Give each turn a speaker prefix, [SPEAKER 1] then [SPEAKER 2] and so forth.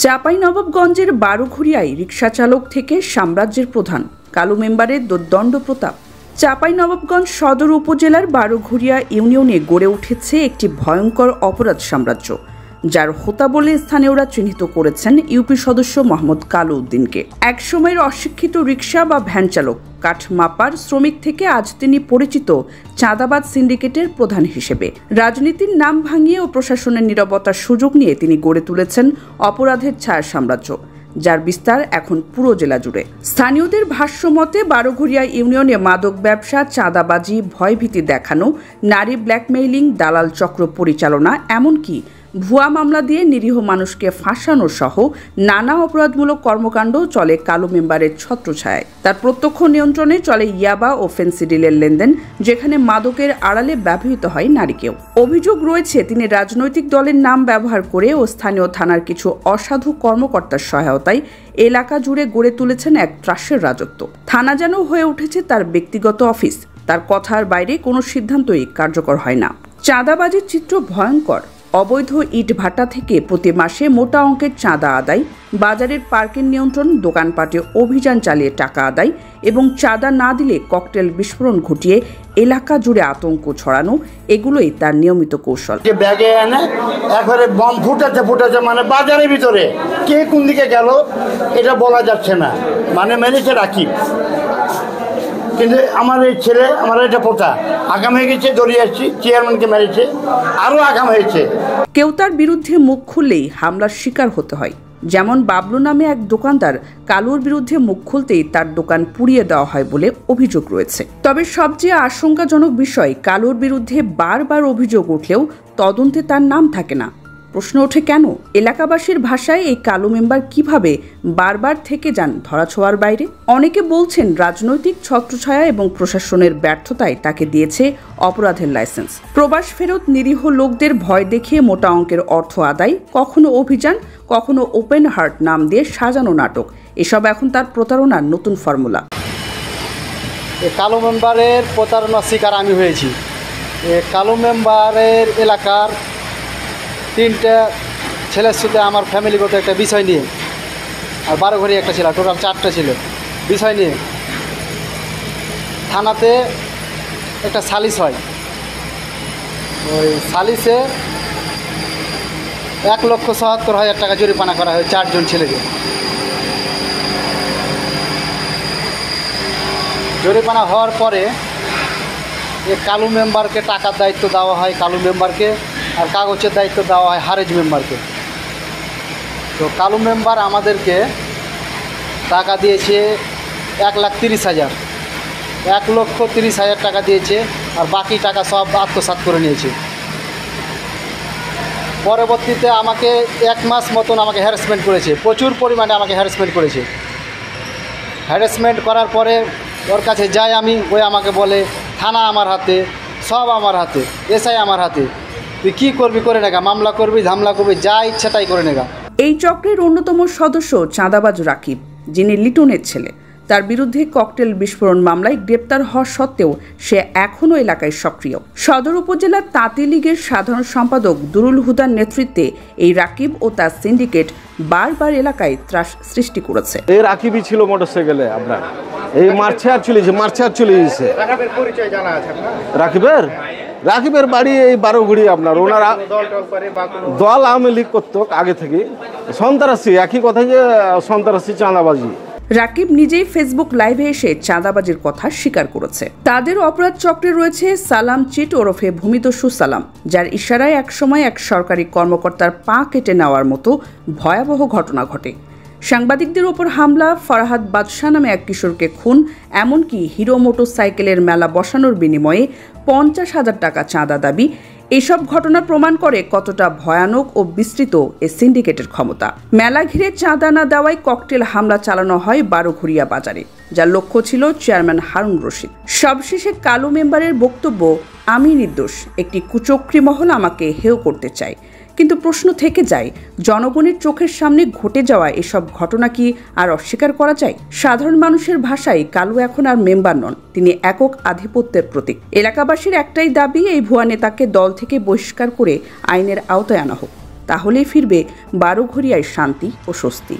[SPEAKER 1] চাঁপাইনবাবগঞ্জের বারোঘড়িয়ায় রিকশা চালক থেকে সাম্রাজ্যের প্রধান কালু মেম্বারের দুর্দণ্ড প্রতাপ। চাঁপাইনবাবগঞ্জ সদর উপজেলার বারোঘড়িয়া ইউনিয়নে গড়ে উঠেছে একটি ভয়ঙ্কর অপরাধ সাম্রাজ্য, যার হোতা বলে স্থানীয়রা চিহ্নিত করেছেন ইউপি সদস্য মোহাম্মদ কালু উদ্দিনকে। একসময়ের অশিক্ষিত রিকশা বা ভ্যান চালক, কাঠ মাপার শ্রমিক থেকে আজ তিনি পরিচিত চাঁদাবাজ সিন্ডিকেটের প্রধান হিসেবে। রাজনীতির নাম ভাঙিয়ে ও প্রশাসনের নীরবতার সুযোগ নিয়ে তিনি গড়ে তুলেছেন অপরাধের ছায়া সাম্রাজ্য, যার বিস্তার এখন পুরো জেলা জুড়ে। স্থানীয়দের ভাষ্যমতে বারোঘড়িয়া ইউনিয়নে মাদক ব্যবসা, চাঁদাবাজি, ভয়ভীতি দেখানো, নারী ব্ল্যাকমেইলিং, দালাল চক্র পরিচালনা, এমনকি ভুয়া মামলা দিয়ে নিরীহ মানুষকে ফাঁসানো সহ নানা অপরাধমূলক কর্মকাণ্ড চলে কালু মেম্বারের ছত্রছায়ায়। তার প্রত্যক্ষ নিয়ন্ত্রণে চলে ইয়াবা ও ফেন্সিডিলের লেনদেন, যেখানে মাদকের আড়ালে ব্যবহৃত হয় নারীকেও। অভিযোগ রয়েছে তিনি রাজনৈতিক দলের নাম ব্যবহার করে ও স্থানীয় থানার কিছু অসাধু কর্মকর্তার সহায়তায় এলাকা জুড়ে গড়ে তুলেছেন এক ত্রাসের রাজত্ব। থানা যেন হয়ে উঠেছে তার ব্যক্তিগত অফিস। তার কথার বাইরে কোনো সিদ্ধান্তই কার্যকর হয় না। চাঁদাবাজির চিত্র ভয়ঙ্কর। অবৈধ ইট ভাটা থেকে প্রতি মাসে মোটা অঙ্কের চাঁদা আদায়, বাজারের পার্কিং নিয়ন্ত্রণ, দোকানপাটে অভিযান চালিয়ে টাকা আদায় এবং চাঁদা না দিলে ককটেল বিস্ফোরণ ঘটিয়ে এলাকা জুড়ে আতঙ্ক ছড়ানো, এগুলোই তার নিয়মিত কৌশল।
[SPEAKER 2] ব্যাগে এনে একবারে বম ফুটাচ্ছে মানে বাজারের ভিতরে কে কোন দিকে গেল এটা বলা যাচ্ছে না, মানে মেরেছে রাকিব। কিন্তু আমার এই ছেলে, আমার এটা পোতা আগাম হয়ে গেছে, দৌড়িয়ে আসছি, চেয়ারম্যানকে মেরেছে, আরও আগাম হয়েছে।
[SPEAKER 1] কেউ তার বিরুদ্ধে মুখ খুললেই হামলার শিকার হতে হয়। যেমন বাবলু নামে এক দোকানদার, কালুর বিরুদ্ধে মুখ খুলতেই তার দোকান পুড়িয়ে দেওয়া হয় বলে অভিযোগ রয়েছে। তবে সবচেয়ে আশঙ্কাজনক বিষয়, কালুর বিরুদ্ধে বারবার অভিযোগ উঠলেও তদন্তে তার নাম থাকে না। প্রশ্ন ওঠে কেন? এলাকাবাসীর ভাষায় এই কালু মেম্বার কিভাবে বারবার থেকে যান ধরাছোঁয়ার বাইরে? অনেকে বলছেন রাজনৈতিক ছত্রছায়া এবং প্রশাসনের ব্যর্থতায় তাকে দিয়েছে অপরাধের লাইসেন্স। প্রবাস ফেরত নিরীহ লোকদের ভয় দেখিয়ে মোটা অঙ্কের অর্থ আদায়, কখনো অভিযান, কখনো ওপেন হার্ট নাম দিয়ে সাজানো নাটক, এসব এখন তার প্রতারণার নতুন ফর্মুলা।
[SPEAKER 3] কালু মেম্বারের প্রতারণার শিকার আমি হয়েছি। কালু মেম্বারের এলাকার 3টা ছেলের সাথে আমার ফ্যামিলিগত একটা বিষয় নিয়ে, আর বারোঘড়ি একটা ছিল, টোটাল 4টা ছিল বিষয় নিয়ে থানাতে একটা সালিশ হয়। ওই সালিশে 1,77,000 টাকা জরিমানা করা হয় 4 জন ছেলেকে। জরিমানা হওয়ার পরে এই কালু মেম্বারকে টাকার দায়িত্ব দেওয়া হয় কালু মেম্বারকে, আর কাগজের দায়িত্ব দেওয়া হয় হারেজ মেম্বারকে। তো কালু মেম্বার আমাদেরকে টাকা দিয়েছে 1,30,000, 1,30,000 টাকা দিয়েছে, আর বাকি টাকা সব আত্মসাৎ করে নিয়েছে। পরবর্তীতে আমাকে 1 মাস মতন আমাকে হ্যারাসমেন্ট করেছে, প্রচুর পরিমাণে আমাকে হ্যারাসমেন্ট করেছে। হ্যারাসমেন্ট করার পরে ওর কাছে যাই আমি, ওই আমাকে বলে থানা আমার হাতে, সব আমার হাতে, এসআই আমার হাতে, তুই কী করবি করে নেগা, মামলা করবি, ঝামলা করবি, যা ইচ্ছা তাই করে নেগা।
[SPEAKER 1] এই চক্রের অন্যতম সদস্য চাঁদাবাজ রাকিব, যিনি লিটনের ছেলে। তার বিরুদ্ধে ককটেল বিস্ফোরণ মামলায় গ্রেপ্তার হওয়া সত্ত্বেও সে এখনও এলাকায় সক্রিয়। সদর উপজেলার তাঁতি লীগের সাধারণ সম্পাদক দুরুল হুদার নেতৃত্বে এই রাকিব ও তার সিন্ডিকেট বারবার এলাকায় ত্রাস সৃষ্টি করেছে।
[SPEAKER 4] এই রাকিবই ছিল মোটরসাইকেলে, আপনার এই মার্চে আর চলে গেছে। রাকিবের বাড়ি এই বারোঘড়ি। আপনার ওনারা দল আওয়ামী লীগ করতো আগে থেকে, সন্ত্রাসী, একই কথা যে সন্ত্রাসী, চাঁদাবাজি।
[SPEAKER 1] রাকিব নিজেই ফেসবুক লাইভে এসে চাঁদাবাজির কথা স্বীকার করেছে। তাদের অপরাধ চক্রে রয়েছে সালাম চিট ওরফে ভূমিদস্যু সালাম, যার ইশারায় একসময় এক সরকারি কর্মকর্তার পা কেটে নেওয়ার মতো ভয়াবহ ঘটনা ঘটে। সাংবাদিকদের ওপর হামলা, ফরহাদ বাদশাহ নামে এক কিশোরকে খুন, এমনকি হিরো মোটরসাইকেলের মেলা বসানোর বিনিময়ে 50,000 টাকা চাঁদা দাবি, এসব ঘটনা প্রমাণ করে কতটা ভয়ানক ও বিস্তৃত এ সিন্ডিকেটের ক্ষমতা। মেলা ঘিরে চাঁদা না দেওয়ায় ককটেল হামলা চালানো হয় বারোঘড়িয়া বাজারে, যার লক্ষ্য ছিল চেয়ারম্যান হারুন রশিদ। সবশেষে কালু মেম্বারের বক্তব্য, আমি নির্দোষ, একটি কুচক্রী মহল আমাকে হেয় করতে চায়। কিন্তু প্রশ্ন থেকে যায়, জনগণের চোখের সামনে ঘটে যাওয়া এসব ঘটনা কি আর অস্বীকার করা যায়? সাধারণ মানুষের ভাষায় কালু এখন আর মেম্বার নন, তিনি একক আধিপত্যের প্রতীক। এলাকাবাসীর একটাই দাবি, এই ভুয়া নেতাকে দল থেকে বহিষ্কার করে আইনের আওতায় আনা হোক। তাহলেই ফিরবে বারোঘড়িয়ায় শান্তি ও স্বস্তি।